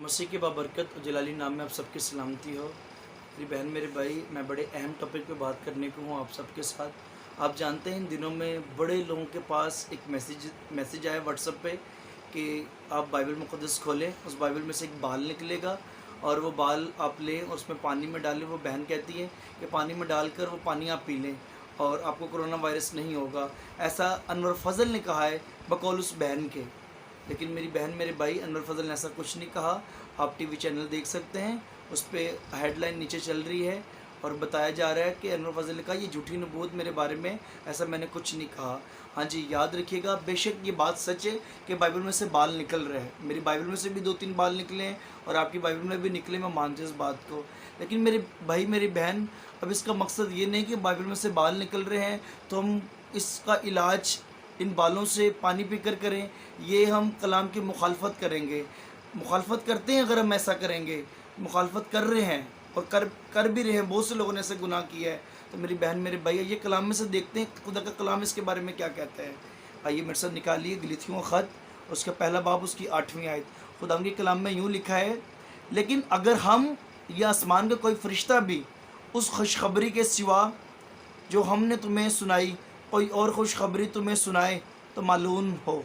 मसीह के बाबरकत और जलाली नाम में आप सबकी सलामती हो। मेरी बहन मेरे भाई, मैं बड़े अहम टॉपिक पे बात करने को हूँ आप सबके साथ। आप जानते हैं इन दिनों में बड़े लोगों के पास एक मैसेज आया व्हाट्सएप पे कि आप बाइबल मुक़द्दस खोलें, उस बाइबल में से एक बाल निकलेगा और वो बाल आप लें और उसमें पानी में डालें। वो बहन कहती है कि पानी में डालकर वो पानी आप पी लें और आपको कोरोना वायरस नहीं होगा। ऐसा अनवर फजल ने कहा है बकौल उस बहन के। लेकिन मेरी बहन मेरे भाई, अनवर फजल ने ऐसा कुछ नहीं कहा। आप टीवी चैनल देख सकते हैं, उस पर हेडलाइन नीचे चल रही है और बताया जा रहा है कि अनवर फजल ने कहा ये झूठी नबूवत मेरे बारे में, ऐसा मैंने कुछ नहीं कहा। हाँ जी, याद रखिएगा, बेशक ये बात सच है कि बाइबल में से बाल निकल रहे हैं। मेरी बाइबल में से भी 2-3 बाल निकले हैं और आपकी बाइबल में भी निकले, मैं मानती हूँ इस बात को। लेकिन मेरे भाई मेरी बहन, अब इसका मकसद ये नहीं कि बाइबल में से बाल निकल रहे हैं तो हम इसका इलाज इन बालों से पानी पी कर करें। ये हम कलाम की मुखालफत करेंगे। मुखालफत करते हैं अगर हम ऐसा करेंगे, मुखालफत कर रहे हैं और कर भी रहे हैं। बहुत से लोगों ने ऐसे गुनाह किया है। तो मेरी बहन मेरे भाई, ये कलाम में से देखते हैं खुदा का कलाम इसके बारे में क्या कहता है। आइए मेरे साथ निकालिए गलीथियों का ख़त, उसका पहला बाब, उसकी 8वीं आयत। खुदा के कलाम में यूँ लिखा है, लेकिन अगर हम या आसमान का कोई फरिश्ता भी उस खुशखबरी के सिवा जो हमने तुम्हें सुनाई कोई और खुशखबरी तुम्हें सुनाए तो मालूम हो।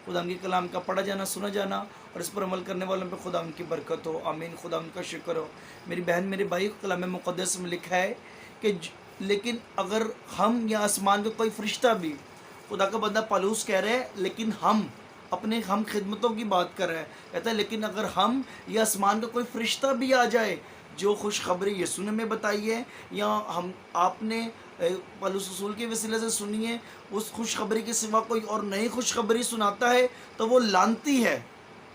खुदा के कलाम का पढ़ा जाना, सुना जाना और इस पर अमल करने वालों पे खुदा उनकी बरकत हो। आमीन। खुदा उनका शुक्र हो। मेरी बहन मेरे भाई, कलाम मुक़द्दस में लिखा है कि लेकिन अगर हम या आसमान का कोई फरिश्ता भी, खुदा का बंदा पौलुस कह रहे हैं, लेकिन हम खिदमतों की बात कर रहे हैं। कहता है लेकिन अगर हम या आसमान का कोई फरिश्ता भी आ जाए जो खुशखबरी यीशु ने हमें बताई है या हम आपने पौलुस रसूल के वसीले से सुनी है, उस खुशखबरी के सिवा कोई और नई खुशखबरी सुनाता है तो वो लानती है।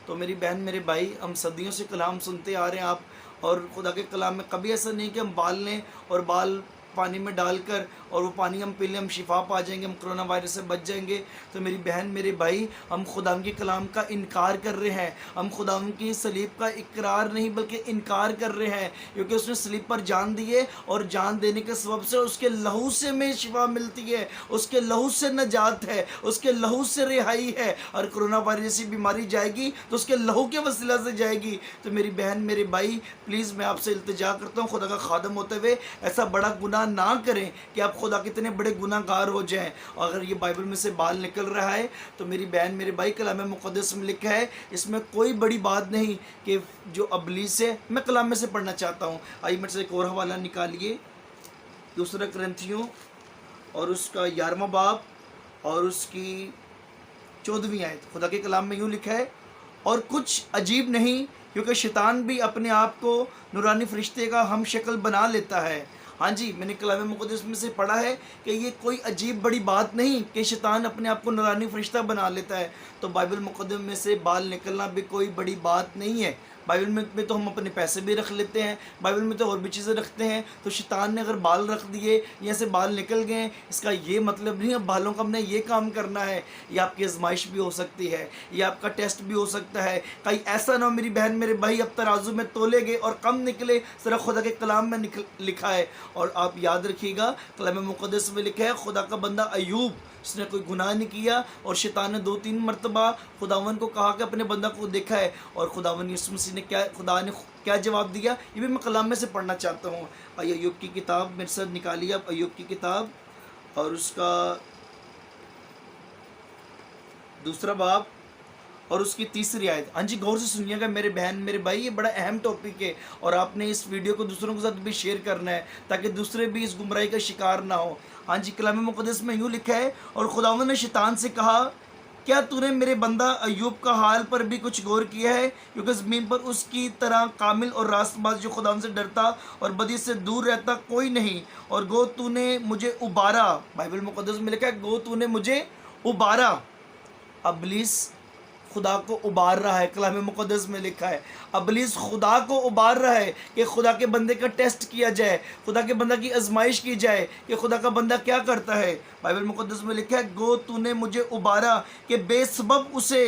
तो मेरी बहन मेरे भाई, हम सदियों से कलाम सुनते आ रहे हैं आप, और खुदा के कलाम में कभी ऐसा नहीं कि हम बाल लें और बाल पानी में डालकर और वो पानी हम पी लें, हम शिफा पा जाएंगे, हम कोरोना वायरस से बच जाएंगे। तो मेरी बहन मेरे भाई, हम खुदा के कलाम का इनकार कर रहे हैं। हम खुदा की सलीब का इकरार नहीं बल्कि इनकार कर रहे हैं, क्योंकि उसने सलीब पर जान दी है और जान देने के सबब से उसके लहू से में शिफा मिलती है, उसके लहू से नजात है, उसके लहू से रिहाई है। और कोरोना वायरस जैसी बीमारी जाएगी तो उसके लहू के वसीला से जाएगी। तो मेरी बहन मेरे भाई, प्लीज़ मैं आपसे इल्तिजा करता हूँ, खुदा का खादम होते हुए ऐसा बड़ा गुनाह ना करें कि आप खुदा कितने बड़े गुनाहगार हो जाएं। अगर ये बाइबल में से बाल निकल रहा है तो मेरी बहन मेरे भाई, कलाम मुक़द्दस में लिखा है, इसमें कोई बड़ी बात नहीं कि जो अबलीस है। मैं कलाम में से पढ़ना चाहता हूँ। आइए मेरे से एक और हवाला निकालिए, 2 कुरिन्थियों और उसका 11वां बाब और उसकी 14वीं आयत। खुदा के कलाम में यूँ लिखा है, और कुछ अजीब नहीं क्योंकि शैतान भी अपने आप को नूरानी फरिश्ते का हम शक्ल बना लेता है। हाँ जी, मैंने कलाम मुक़द्दस में से पढ़ा है कि ये कोई अजीब बड़ी बात नहीं कि शैतान अपने आप को नूरानी फरिश्ता बना लेता है। तो बाइबल मुक़द्दस में से बाल निकलना भी कोई बड़ी बात नहीं है। बाइबल में तो हम अपने पैसे भी रख लेते हैं, बाइबल में तो और भी चीज़ें रखते हैं। तो शैतान ने अगर बाल रख दिए, यहाँ से बाल निकल गए, इसका ये मतलब नहीं है बालों का हमने ये काम करना है। ये आपकी आजमाइश भी हो सकती है, ये आपका टेस्ट भी हो सकता है। कहीं ऐसा ना हो मेरी बहन मेरे भाई, अब तराजू में तोले गए और कम निकले। सिर्फ खुदा के कलाम में लिखा है। और आप याद रखिएगा, कलाम मुक़द्दस में लिखा है, खुदा का बंदा अय्यूब, उसने कोई गुनाह नहीं किया और शैतान ने 2-3 मरतबा खुदावन को कहा कि अपने बंदा को देखा है, और खुदावन यीशु मसीह ने खुदा ने क्या जवाब दिया, ये भी मैं कलाम में से पढ़ना चाहता हूँ। आइए अय्यूब की किताब मेरे साथ निकालिए आप, अय्यूब की किताब और उसका 2 बाब और उसकी 3री आयत। हाँ जी, गौर से सुनिएगा मेरे बहन मेरे भाई, ये बड़ा अहम टॉपिक है और आपने इस वीडियो को दूसरों के साथ भी शेयर करना है ताकि दूसरे भी इस गुमराही का शिकार ना हो। हाँ जी, कलाम मुक़द्दस में यूँ लिखा है, और खुदावंद ने शैतान से कहा, क्या तूने मेरे बंदा अय्यूब का हाल पर भी कुछ गौर किया है, क्योंकि ज़मीन पर उसकी तरह कामिल और रास्तबाज जो खुदावंद से डरता और बदी से दूर रहता कोई नहीं। और गो तूने मुझे उबारा, बाइबल मुक़द्दस में लिखा है, गो तूने मुझे उबारा। अबलीस खुदा को उबार रहा है, कलाम मुक़द्दस में लिखा है। अबलीस खुदा को उबार रहा है कि खुदा के बंदे का टेस्ट किया जाए, खुदा के बंदा की आजमाइश की जाए कि खुदा का बंदा क्या करता है। बाइबल मुक़द्दस में लिखा है, गो तूने मुझे उबारा कि बेसबब उसे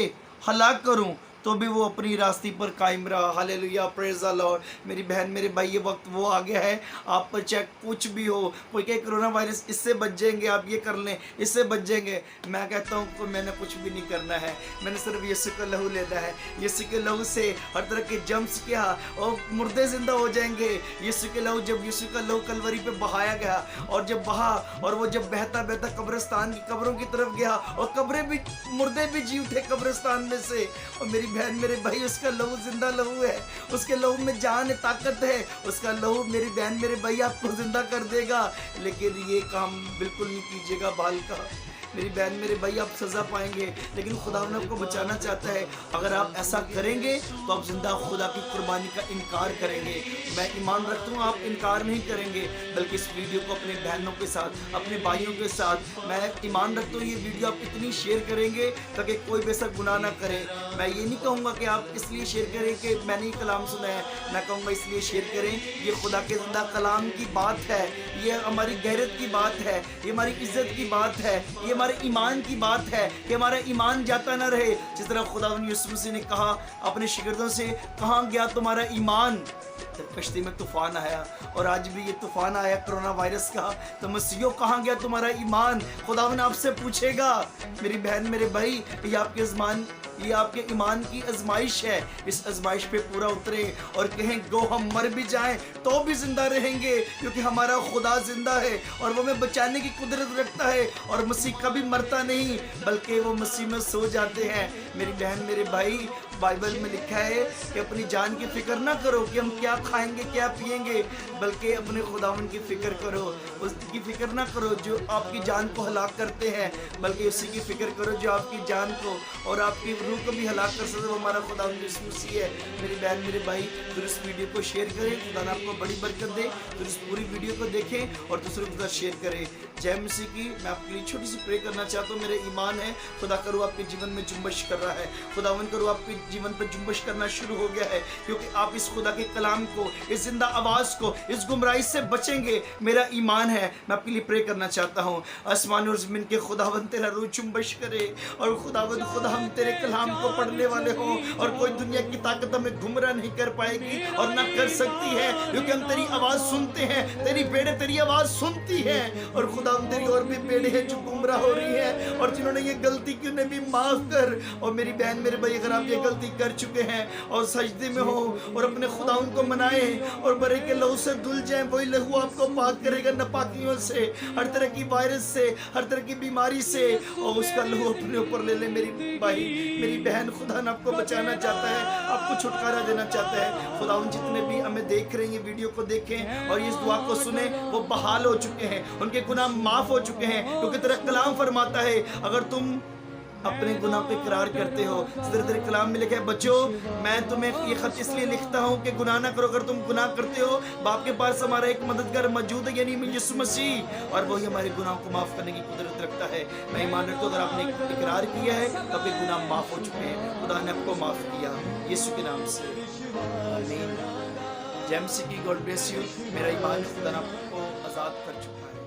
हलाक करूं। तो भी वो अपनी रास्ते पर कायम रहा। Hallelujah, praise the Lord. मेरी बहन मेरे भाई, ये वक्त वो आ गया है, आप पर चाहे कुछ भी हो, कोई कहे कोरोना वायरस इससे बच जाएंगे, आप ये कर लें इससे बच जाएंगे, मैं कहता हूँ कि मैंने कुछ भी नहीं करना है। मैंने सिर्फ यीशु का लहू लेना है। यीशु के लहू से हर तरह के जम्स किया और मुर्दे जिंदा हो जाएंगे। यीशु के लहू, जब यीशु का लहू कलवरी पे बहाया गया और जब बहा और वो जब बहता बहता कब्रिस्तान की कब्रों की तरफ गया और कब्रें भी, मुर्दे भी जी उठे कब्रिस्तान में से। और मेरी बहन मेरे भाई, उसका लहू जिंदा लहू है, उसके लहू में जान ताकत है। उसका लहू मेरी बहन मेरे भाई आपको जिंदा कर देगा। लेकिन ये काम बिल्कुल नहीं कीजिएगा बाल का। मेरी बहन मेरे भाई, आप सज़ा पाएंगे, लेकिन खुदा ने आपको बचाना चाहता है। अगर आप ऐसा करेंगे तो आप जिंदा खुदा की कुर्बानी का इनकार करेंगे। मैं ईमान रखता हूँ आप इनकार नहीं करेंगे, बल्कि इस वीडियो को अपने बहनों के साथ, अपने भाइयों के साथ, मैं ईमान रखता हूँ ये वीडियो आप इतनी शेयर करेंगे ताकि कोई बेशक गुनाह ना करे। मैं ये नहीं कहूँगा कि आप इसलिए शेयर करें कि मैंने ये कलाम सुना है, मैं कहूँगा इसलिए शेयर करें, ये खुदा के जिंदा कलाम की बात है, ये हमारी गैरत की बात है, ये हमारी इज्जत की बात है, ये हमारे ईमान की बात है कि हमारा ईमान जाता ना रहे। जिस तरह खुदा यीशु मसीह ने कहा अपने शिगिर्दों से, कहाँ गया तुम्हारा ईमान? जब कश्ती में तूफान आया, और आज भी ये तूफान आया कोरोना वायरस का, तो मसीहो कहाँ गया तुम्हारा ईमान? खुदा ने आपसे पूछेगा। मेरी बहन मेरे भाई, ये आपके ईमान की आजमाइश है। इस आजमाइश पे पूरा उतरे और कहें गो हम मर भी जाएं तो भी जिंदा रहेंगे, क्योंकि हमारा खुदा जिंदा है और वो हमें बचाने की कुदरत रखता है। और मसीह कभी मरता नहीं, बल्कि वो मसीह में सो जाते हैं। मेरी बहन मेरे भाई, बाइबल में लिखा है कि अपनी जान की फिक्र ना करो कि हम क्या खाएंगे क्या पिएंगे, बल्कि अपने खुदावन की फिक्र करो। उसकी फिक्र ना करो जो आपकी जान को हलाक करते हैं, बल्कि उसी की फिक्र करो जो आपकी जान को और आपकी रूह को भी हलाक कर सकते। वो हमारा खुदावन यीशु मसीह है। मेरी बहन मेरे भाई, फिर इस वीडियो को शेयर करें, खुदा ने आपको बड़ी बरकत दे। फिर इस पूरी वीडियो को देखें और दूसरों के साथ शेयर करें। जय मसीह की। मैं आपके लिए छोटी सी प्रे करना चाहता हूँ। मेरे ईमान है खुदा करो आपके जीवन में जुम्बश कर रहा है, खुदावन करो आपके जीवन पर जुम्बश करना शुरू हो गया है, क्योंकि आप इस खुदा के कलाम को, इस जिंदा आवाज को, इस गुमराही से बचेंगे। मेरा ईमान है। मैं आपके लिए प्रे करना चाहता हूँ। आसमान और जमीन के खुदावन तेरा रूह जुम्बश करे, और खुदावन खुदा हम तेरे कलाम को पढ़ने वाले हो, और कोई दुनिया की ताकत हमें गुमराह नहीं कर पाएगी और ना कर सकती है, क्योंकि हम तेरी आवाज सुनते हैं। तेरी बेड़े तेरी आवाज सुनती है, और खुदा हम तेरी और भी बेड़े हैं जो गुमराह हो रही है, और जिन्होंने ये गलती की उन्हें भी माफ कर। और मेरी बहन मेरे भाई, अगर आप ये गलती कर चुके हैं और सजदे में हो और अपने खुदा उनको मनाए और बरे के लहू से धुल जाए, वही लहू आपको पाक करेगा नापाकियों से, हर तरह की वायरस से, हर तरह की बीमारी से, और उसका लहू अपने ऊपर ले ले। मेरी भाई मेरी बहन, खुदा ने आपको बचाना चाहता है, आपको छुटकारा देना चाहता है। खुदा जितने भी हमें देख रहे हैं, ये वीडियो को देखें और इस दुआ को सुने, वो बहाल हो चुके हैं, उनके गुनाह माफ हो चुके हैं, क्योंकि तेरा कलाम फरमाता है अगर तुम अपने गुनाह पे इकरार करते हो, तेरे कलाम में लिखा है बच्चों मैं तुम्हें ये खत इसलिए लिखता हूँ कि गुनाह ना करो। अगर तुम गुनाह करते हो, बाप के पास हमारा एक मददगार मौजूद है, यानी यीशु मसीह, और वही हमारे गुनाह को माफ करने की कुदरत रखता है। मैं ईमान रखता हूँ अगर आपने इकरार किया है तो आपके गुनाह माफ हो चुके हैं, खुदा ने आपको माफ किया यीशु के नाम से। आमीन। जय मसीह की। God bless you. मेरा ईमान खुदा ने आपको आज़ाद कर चुका है।